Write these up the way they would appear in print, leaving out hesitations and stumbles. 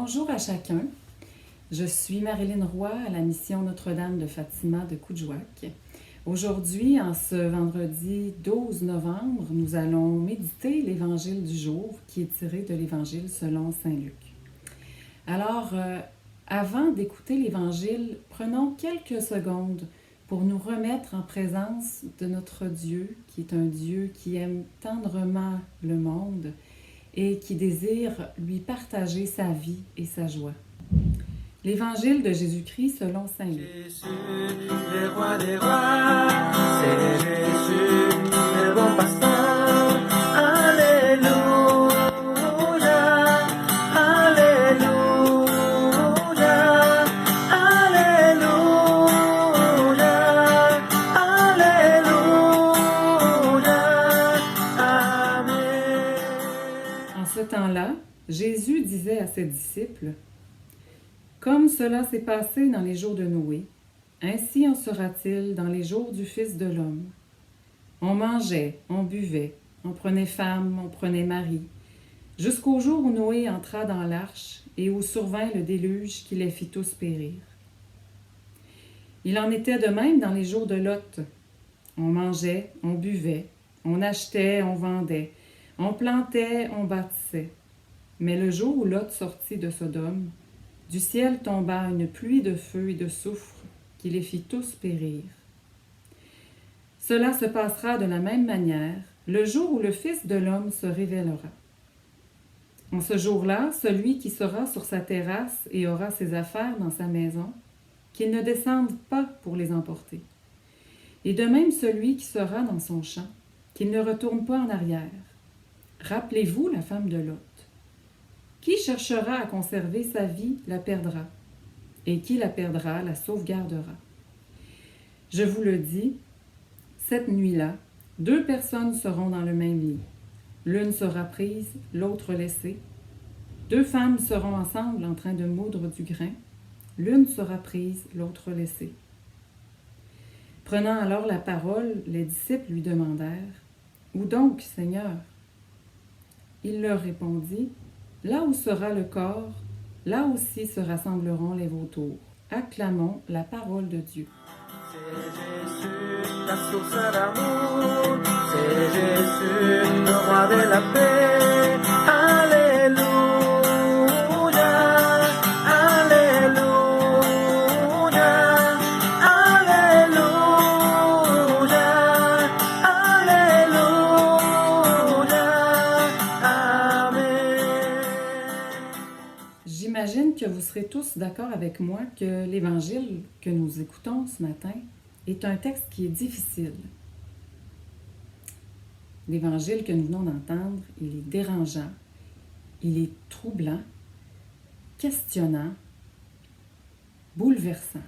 Bonjour à chacun. Je suis Marilyn Roy à la mission Notre-Dame de Fatima de Coudjouac. Aujourd'hui, en ce vendredi 12 novembre, nous allons méditer l'Évangile du jour qui est tiré de l'Évangile selon Saint Luc. Alors, avant d'écouter l'Évangile, prenons quelques secondes pour nous remettre en présence de notre Dieu, qui est un Dieu qui aime tendrement le monde et qui désire lui partager sa vie et sa joie. L'Évangile de Jésus-Christ selon Saint Luc. Jésus, le roi des rois, c'est Jésus, le bon pasteur. Alléluia, Alléluia, Alléluia, Alléluia, Amen. En ce temps-là, Jésus disait à ses disciples: Comme cela s'est passé dans les jours de Noé, ainsi en sera-t-il dans les jours du Fils de l'homme. On mangeait, on buvait, on prenait femme, on prenait mari, jusqu'au jour où Noé entra dans l'arche et où survint le déluge qui les fit tous périr. Il en était de même dans les jours de Lot. On mangeait, on buvait, on achetait, on vendait, on plantait, on bâtissait. Mais le jour où Lot sortit de Sodome, du ciel tomba une pluie de feu et de soufre qui les fit tous périr. Cela se passera de la même manière le jour où le Fils de l'homme se révélera. En ce jour-là, celui qui sera sur sa terrasse et aura ses affaires dans sa maison, qu'il ne descende pas pour les emporter. Et de même celui qui sera dans son champ, qu'il ne retourne pas en arrière. Rappelez-vous la femme de Lot. Qui cherchera à conserver sa vie la perdra, et qui la perdra la sauvegardera. Je vous le dis, cette nuit-là, 2 personnes seront dans le même lit. L'une sera prise, l'autre laissée. 2 femmes seront ensemble en train de moudre du grain. L'une sera prise, l'autre laissée. Prenant alors la parole, les disciples lui demandèrent: Où donc, Seigneur? Il leur répondit: Là où sera le corps, là aussi se rassembleront les vautours. Acclamons la parole de Dieu. C'est Jésus, la source d'amour. C'est Jésus, le roi de la paix. Alléluia, Alléluia, Alléluia, Alléluia, Amen. J'imagine que vous serez tous d'accord avec moi que l'Évangile que nous écoutons ce matin est un texte qui est difficile. L'Évangile que nous venons d'entendre, il est dérangeant, il est troublant, questionnant, bouleversant.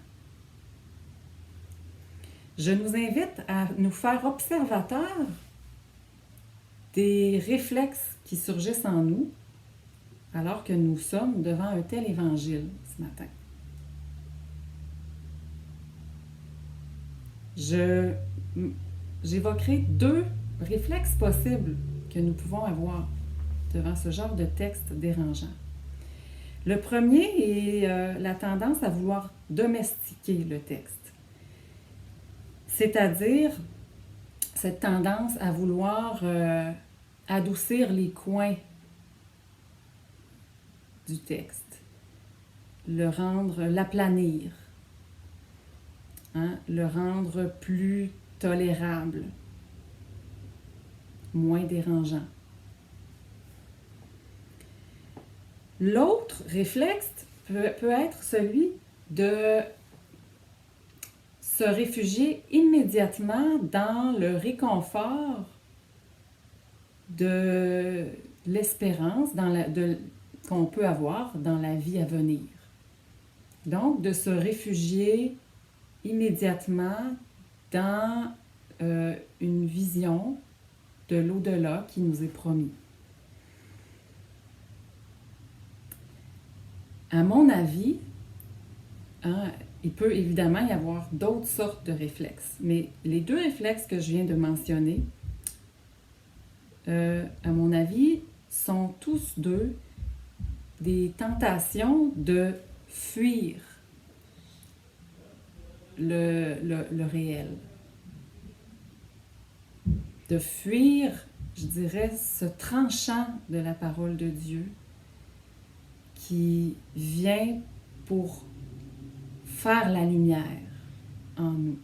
Je nous invite à nous faire observateurs des réflexes qui surgissent en nous alors que nous sommes devant un tel évangile ce matin. J'évoquerai 2 réflexes possibles que nous pouvons avoir devant ce genre de texte dérangeant. Le premier est la tendance à vouloir domestiquer le texte, c'est-à-dire cette tendance à vouloir adoucir les coins du texte, le rendre, l'aplanir, le rendre plus tolérable, moins dérangeant. L'autre réflexe peut être celui de se réfugier immédiatement dans le réconfort de l'espérance qu'on peut avoir dans la vie à venir. Donc, de se réfugier immédiatement dans une vision de l'au-delà qui nous est promis. À mon avis, il peut évidemment y avoir d'autres sortes de réflexes, mais les 2 réflexes que je viens de mentionner, à mon avis, sont tous 2 des tentations de fuir le réel. De fuir, je dirais, ce tranchant de la parole de Dieu qui vient pour faire la lumière en nous.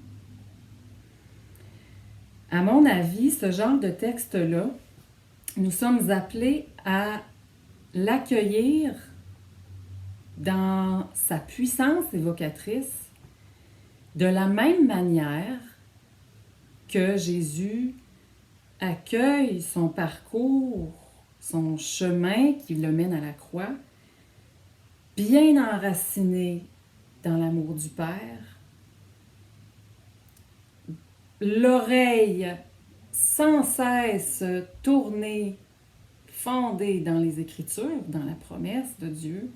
À mon avis, ce genre de texte-là, nous sommes appelés à l'accueillir dans sa puissance évocatrice de la même manière que Jésus accueille son parcours, son chemin qui le mène à la croix, bien enraciné dans l'amour du Père, l'oreille sans cesse tournée, fondée dans les Écritures, dans la promesse de Dieu,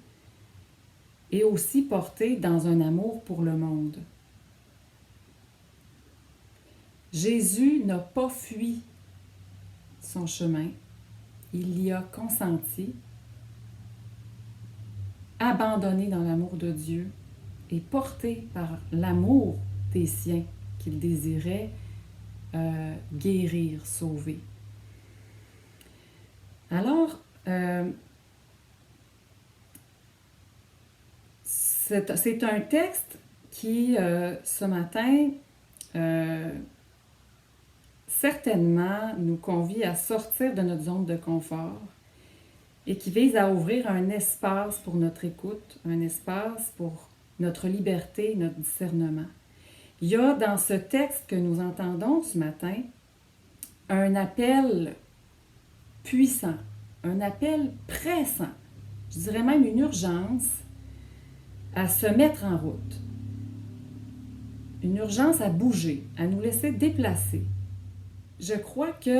et aussi portée dans un amour pour le monde. Jésus n'a pas fui son chemin, il y a consenti, abandonné dans l'amour de Dieu et porté par l'amour des siens qu'il désirait guérir, sauver. Alors, c'est un texte qui, ce matin, certainement nous convie à sortir de notre zone de confort et qui vise à ouvrir un espace pour notre écoute, un espace pour notre liberté, notre discernement. Il y a dans ce texte que nous entendons ce matin un appel puissant, un appel pressant, je dirais même une urgence à se mettre en route, une urgence à bouger, à nous laisser déplacer. Je crois que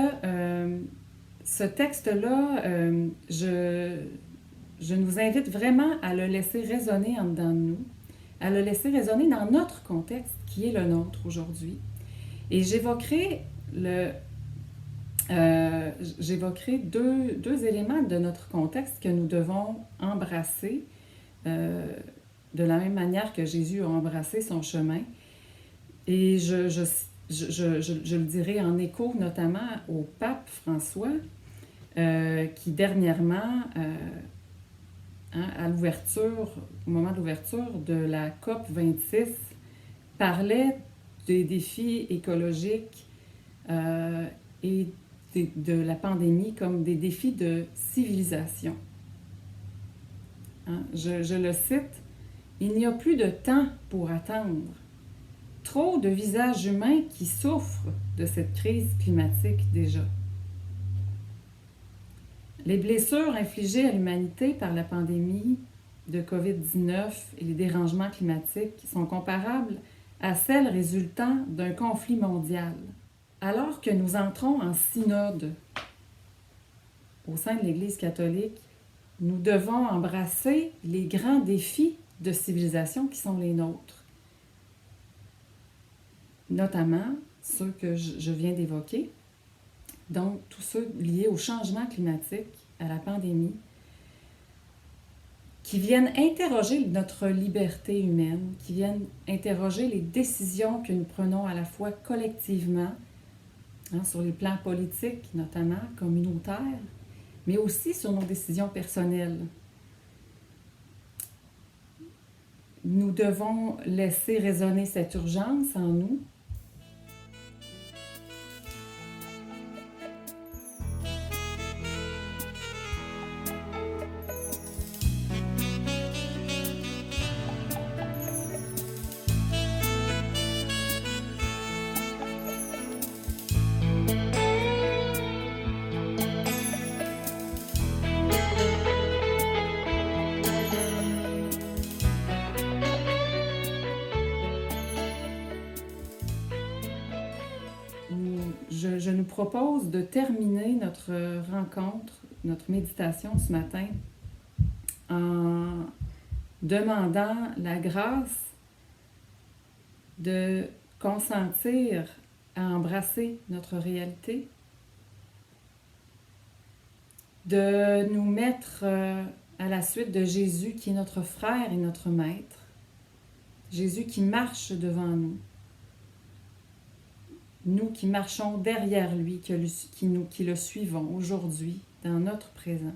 ce texte-là, je nous invite vraiment à le laisser résonner en dedans de nous, à le laisser résonner dans notre contexte qui est le nôtre aujourd'hui. Et j'évoquerai deux éléments de notre contexte que nous devons embrasser de la même manière que Jésus a embrassé son chemin. Et je le dirai en écho notamment au pape François, qui dernièrement, à l'ouverture, au moment de l'ouverture de la COP 26, parlait des défis écologiques et de la pandémie comme des défis de civilisation. Je le cite, « Il n'y a plus de temps pour attendre. Trop de visages humains qui souffrent de cette crise climatique déjà. » Les blessures infligées à l'humanité par la pandémie de COVID-19 et les dérangements climatiques sont comparables à celles résultant d'un conflit mondial. Alors que nous entrons en synode au sein de l'Église catholique, nous devons embrasser les grands défis de civilisation qui sont les nôtres. Notamment ceux que je viens d'évoquer, donc tous ceux liés au changement climatique, à la pandémie, qui viennent interroger notre liberté humaine, qui viennent interroger les décisions que nous prenons à la fois collectivement, sur les plans politiques notamment, communautaires, mais aussi sur nos décisions personnelles. Nous devons laisser résonner cette urgence en nous. Je nous propose de terminer notre rencontre, notre méditation ce matin en demandant la grâce de consentir à embrasser notre réalité, de nous mettre à la suite de Jésus qui est notre frère et notre maître. Jésus qui marche devant nous. Nous qui marchons derrière lui, qui le suivons aujourd'hui dans notre présent.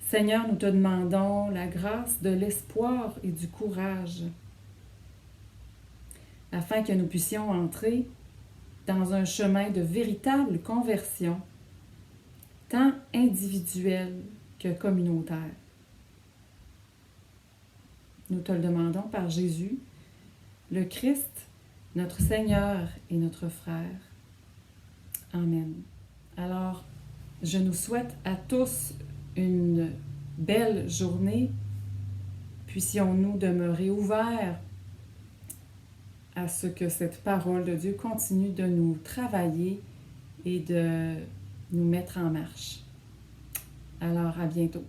Seigneur, nous te demandons la grâce de l'espoir et du courage afin que nous puissions entrer dans un chemin de véritable conversion, tant individuelle que communautaire. Nous te le demandons par Jésus, le Christ, notre Seigneur et notre frère. Amen. Alors, je nous souhaite à tous une belle journée. Puissions-nous demeurer ouverts à ce que cette parole de Dieu continue de nous travailler et de nous mettre en marche. Alors, à bientôt.